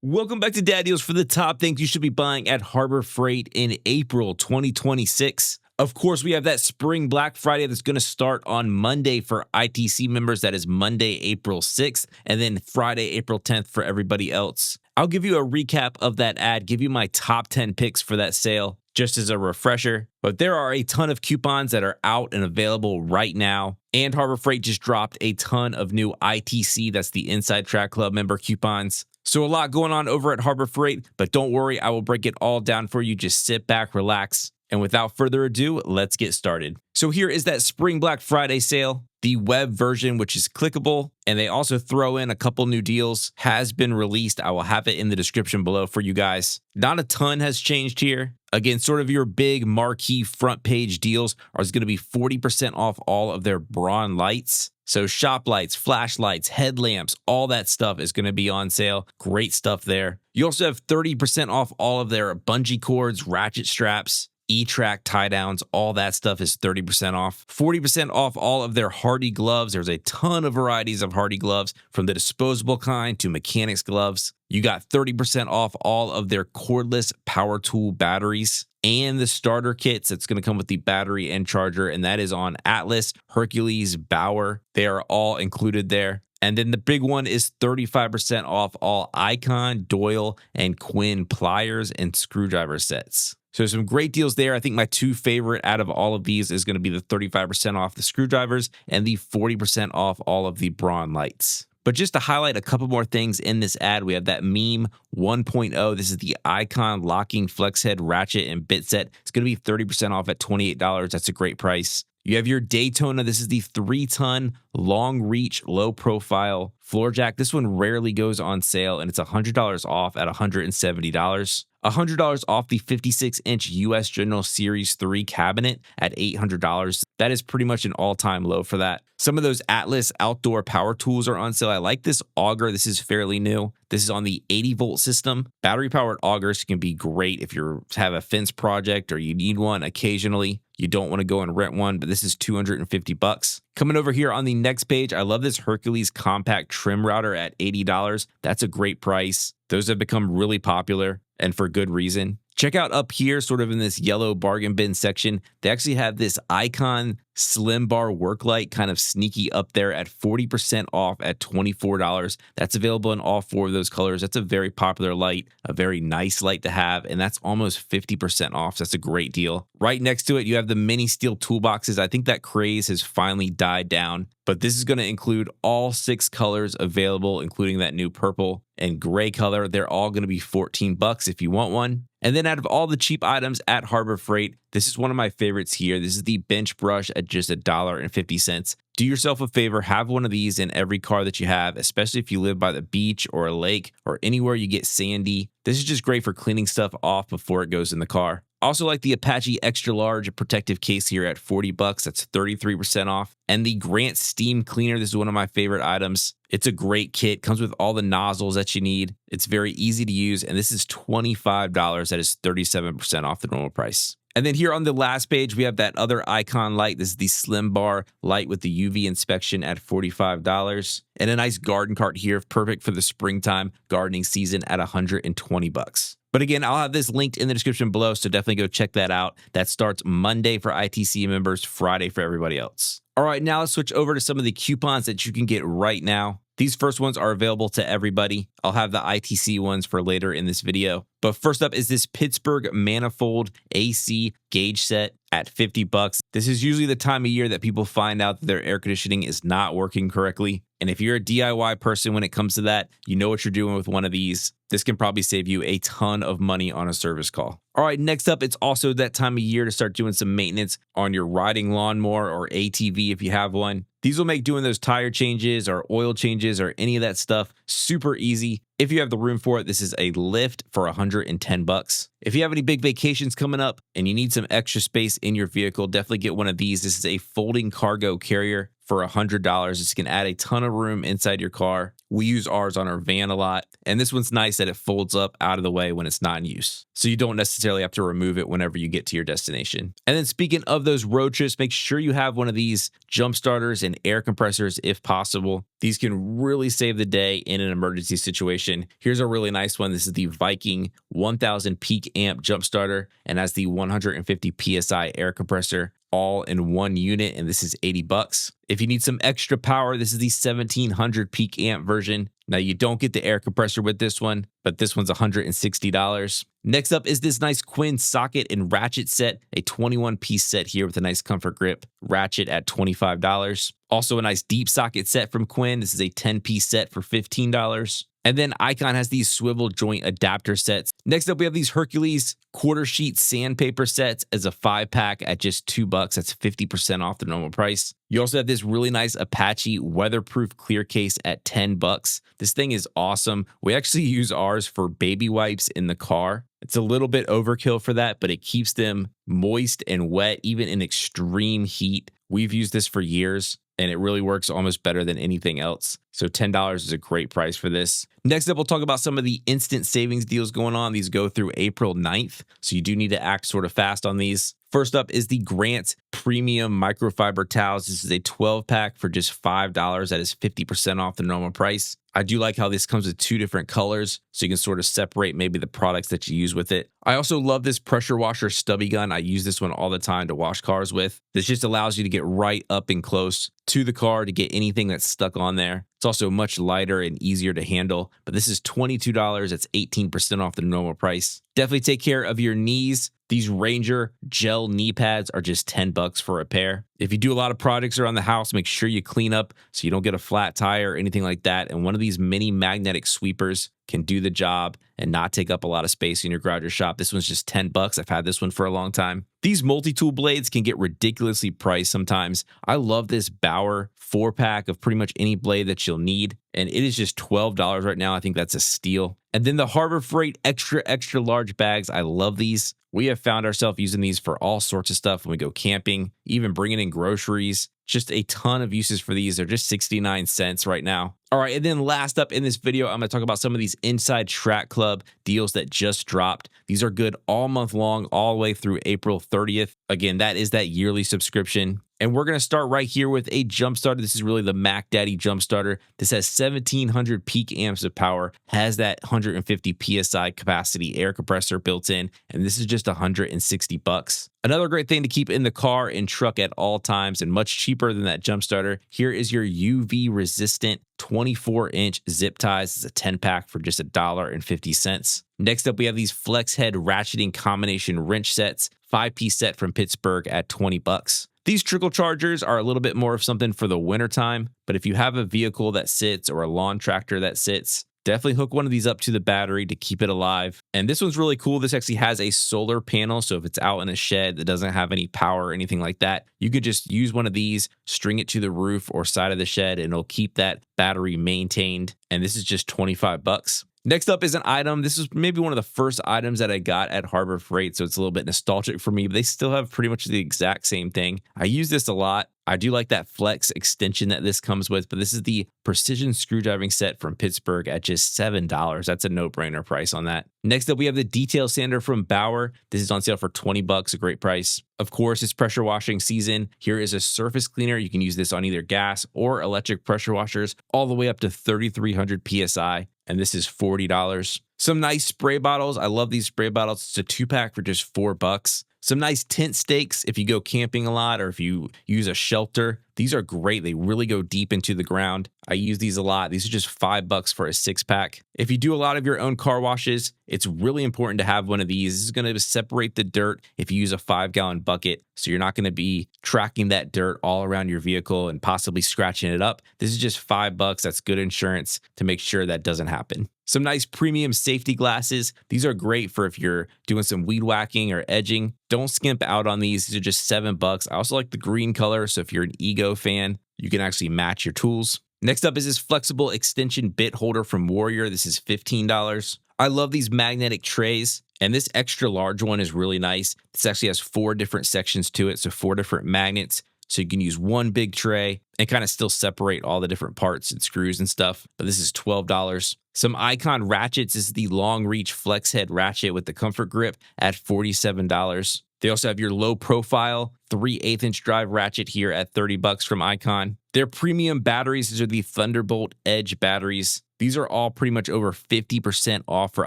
Welcome back to Dad Deals for the top things you should be buying at Harbor Freight in April 2026. Of course, we have that spring Black Friday that's going to start on Monday for ITC members. That is Monday, April 6th, and then Friday, April 10th for everybody else. I'll give you a recap of that ad, give you my top 10 picks for that sale, just as a refresher. But there are a ton of coupons that are out and available right now. And Harbor Freight just dropped a ton of new ITC, that's the Inside Track Club member coupons. So a lot going on over at Harbor Freight, but don't worry, I will break it all down for you. Just sit back, relax, and without further ado, let's get started. So here is that Spring Black Friday sale. The web version, which is clickable, and they also throw in a couple new deals, has been released. I will have it in the description below for you guys. Not a ton has changed here. Again, sort of your big marquee front page deals are going to be 40% off all of their Braun lights. So shop lights, flashlights, headlamps, all that stuff is going to be on sale. Great stuff there. You also have 30% off all of their bungee cords, ratchet straps, E-Track tie downs, all that stuff is 30% off. 40% off all of their Hardy gloves. There's a ton of varieties of Hardy gloves, from the disposable kind to mechanics gloves. You got 30% off all of their cordless power tool batteries and the starter kits that's going to come with the battery and charger, and that is on Atlas, Hercules, Bauer. They are all included there. And then the big one is 35% off all Icon, Doyle, and Quinn pliers and screwdriver sets. So some great deals there. I think my two favorite out of all of these is going to be the 35% off the screwdrivers and the 40% off all of the Braun lights. But just to highlight a couple more things in this ad, we have that Meme 1.0. This is the Icon locking flex head ratchet and bit set. It's going to be 30% off at $28. That's a great price. You have your Daytona. This is the 3-ton long reach, low profile floor jack. This one rarely goes on sale, and it's $100 off at $170. $100 off the 56-inch US General Series 3 cabinet at $800. That is pretty much an all-time low for that. Some of those Atlas outdoor power tools are on sale. I like this auger. This is fairly new. This is on the 80-volt system. Battery-powered augers can be great if you have a fence project or you need one occasionally. You don't want to go and rent one, but this is $250. Coming over here on the next page, I love this Hercules compact trim router at $80. That's a great price. Those have become really popular, and for good reason. Check out up here, sort of in this yellow bargain bin section, they actually have this Icon Slim Bar work light kind of sneaky up there at 40% off at $24. That's available in all four of those colors. That's a very popular light, a very nice light to have, and that's almost 50% off. So that's a great deal. Right next to it, you have the mini steel toolboxes. I think that craze has finally died down, but this is going to include all 6 colors available, including that new purple and gray color. They're all going to be $14 if you want one. And then out of all the cheap items at Harbor Freight, this is one of my favorites here. This is the bench brush at just $1.50. Do yourself a favor, have one of these in every car that you have, especially if you live by the beach or a lake or anywhere you get sandy. This is just great for cleaning stuff off before it goes in the car. Also like the Apache Extra Large protective case here at $40. That's 33% off. And the Grant Steam Cleaner. This is one of my favorite items. It's a great kit. Comes with all the nozzles that you need. It's very easy to use. And this is $25. That is 37% off the normal price. And then here on the last page, we have that other Icon light. This is the Slim Bar light with the UV inspection at $45. And a nice garden cart here, perfect for the springtime gardening season at $120. But again, I'll have this linked in the description below, so definitely go check that out. That starts Monday for ITC members, Friday for everybody else. All right, now let's switch over to some of the coupons that you can get right now. These first ones are available to everybody. I'll have the ITC ones for later in this video. But first up is this Pittsburgh Manifold AC gauge set at $50. This is usually the time of year that people find out that their air conditioning is not working correctly. And if you're a DIY person when it comes to that, you know what you're doing with one of these. This can probably save you a ton of money on a service call. All right, next up, it's also that time of year to start doing some maintenance on your riding lawnmower or ATV if you have one. These will make doing those tire changes or oil changes or any of that stuff super easy. If you have the room for it, this is a lift for $110. If you have any big vacations coming up and you need some extra space in your vehicle, definitely get one of these. This is a folding cargo carrier for $100. This can add a ton of room inside your car. We use ours on our van a lot, And this one's nice that it folds up out of the way when it's not in use, so you don't necessarily have to remove it whenever you get to your destination. And then speaking of those road trips, make sure you have one of these jump starters and air compressors if possible. These can really save the day in an emergency situation. Here's a really nice one. This is the Viking 1000 peak amp jump starter and has the 150 PSI air compressor all in one unit, and this is $80. If you need some extra power, this is the 1700 peak amp version. Now you don't get the air compressor with this one, but this one's $160. Next up is this nice Quinn socket and ratchet set, a 21-piece set here with a nice comfort grip ratchet at $25. Also a nice deep socket set from Quinn. This is a 10-piece set for $15. And then Icon has these swivel joint adapter sets. Next up, we have these Hercules quarter sheet sandpaper sets as a 5-pack at just $2. That's 50% off the normal price. You also have this really nice Apache weatherproof clear case at $10. This thing is awesome. We actually use ours for baby wipes in the car. It's a little bit overkill for that, but it keeps them moist and wet, even in extreme heat. We've used this for years, and it really works almost better than anything else. So $10 is a great price for this. Next up, we'll talk about some of the instant savings deals going on. These go through April 9th, so you do need to act sort of fast on these. First up is the Grant Premium Microfiber Towels. This is a 12-pack for just $5. That is 50% off the normal price. I do like how this comes with 2 different colors, so you can sort of separate maybe the products that you use with it. I also love this pressure washer stubby gun. I use this one all the time to wash cars with. This just allows you to get right up and close to the car to get anything that's stuck on there. It's also much lighter and easier to handle, but this is $22. That's 18% off the normal price. Definitely take care of your knees. These Ranger gel knee pads are just $10 for a pair. If you do a lot of projects around the house, make sure you clean up so you don't get a flat tire or anything like that. And one of these mini magnetic sweepers can do the job and not take up a lot of space in your garage or shop. This one's just $10. I've had this one for a long time. These multi-tool blades can get ridiculously priced sometimes. I love this Bauer 4-pack of pretty much any blade that you'll need, and it is just $12 right now. I think that's a steal. And then the Harbor Freight extra large bags. I love these. We have found ourselves using these for all sorts of stuff when we go camping, even bringing in groceries. Just a ton of uses for these. They're just 69 cents right now. All right, and then last up in this video, I'm going to talk about some of these Inside Track Club deals that just dropped. These are good all month long, all the way through April 30th. Again, that is that yearly subscription. And we're going to start right here with a jump starter. This is really the Mac Daddy jump starter. This has 1700 peak amps of power, has that 150 PSI capacity air compressor built in, and this is just $160. Another great thing to keep in the car and truck at all times, and much cheaper than that jump starter. Here is your UV resistant 24-inch zip ties. It's a 10-pack for just $1.50. Next up, we have these flex head ratcheting combination wrench sets, 5-piece set from Pittsburgh at $20. These trickle chargers are a little bit more of something for the wintertime, but if you have a vehicle that sits or a lawn tractor that sits, definitely hook one of these up to the battery to keep it alive. And this one's really cool. This actually has a solar panel, so if it's out in a shed that doesn't have any power or anything like that, you could just use one of these, string it to the roof or side of the shed, and it'll keep that battery maintained. And this is just $25. Next up is an item. This is maybe one of the first items that I got at Harbor Freight, so it's a little bit nostalgic for me, but they still have pretty much the exact same thing. I use this a lot. I do like that flex extension that this comes with, but this is the precision screwdriving set from Pittsburgh at just $7. That's a no-brainer price on that. Next up, we have the detail sander from Bauer. This is on sale for $20, a great price. Of course, it's pressure washing season. Here is a surface cleaner. You can use this on either gas or electric pressure washers, all the way up to 3,300 PSI, and this is $40. Some nice spray bottles. I love these spray bottles. It's a 2-pack for just $4. Some nice tent stakes if you go camping a lot or if you use a shelter. These are great. They really go deep into the ground. I use these a lot. These are just $5 for a 6-pack. If you do a lot of your own car washes, it's really important to have one of these. This is going to separate the dirt if you use a 5-gallon bucket, so you're not going to be tracking that dirt all around your vehicle and possibly scratching it up. This is just $5. That's good insurance to make sure that doesn't happen. Some nice premium safety glasses. These are great for if you're doing some weed whacking or edging. Don't skimp out on these. These are just $7. I also like the green color, so if you're an Ego fan, you can actually match your tools. Next up is this flexible extension bit holder from Warrior. This is $15. I love these magnetic trays, and this extra large one is really nice. This actually has 4 different sections to it, so 4 different magnets, So you can use one big tray and kind of still separate all the different parts and screws and stuff. But this is $12. Some Icon ratchets is the long reach flex head ratchet with the comfort grip at $47. They also have your low profile 3/8 inch drive ratchet here at $30 from Icon. Their premium batteries, these are the Thunderbolt Edge batteries. These are all pretty much over 50% off for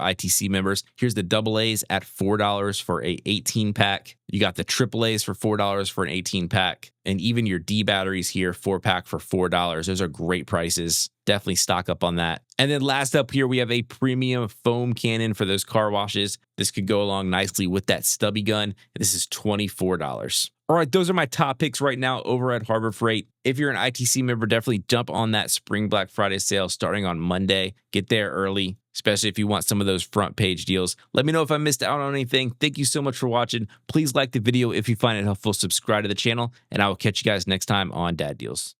ITC members. Here's the AA's at $4 for a 18 pack. You got the AAA's for $4 for an 18 pack. And even your D batteries here, 4-pack for $4. Those are great prices. Definitely stock up on that. And then last up here, we have a premium foam cannon for those car washes. This could go along nicely with that stubby gun. This is $24. All right, those are my top picks right now over at Harbor Freight. If you're an ITC member, definitely jump on that Spring Black Friday sale starting on Monday. Get there early, especially if you want some of those front page deals. Let me know if I missed out on anything. Thank you so much for watching. Please like the video if you find it helpful. Subscribe to the channel, and I will catch you guys next time on Dad Deals.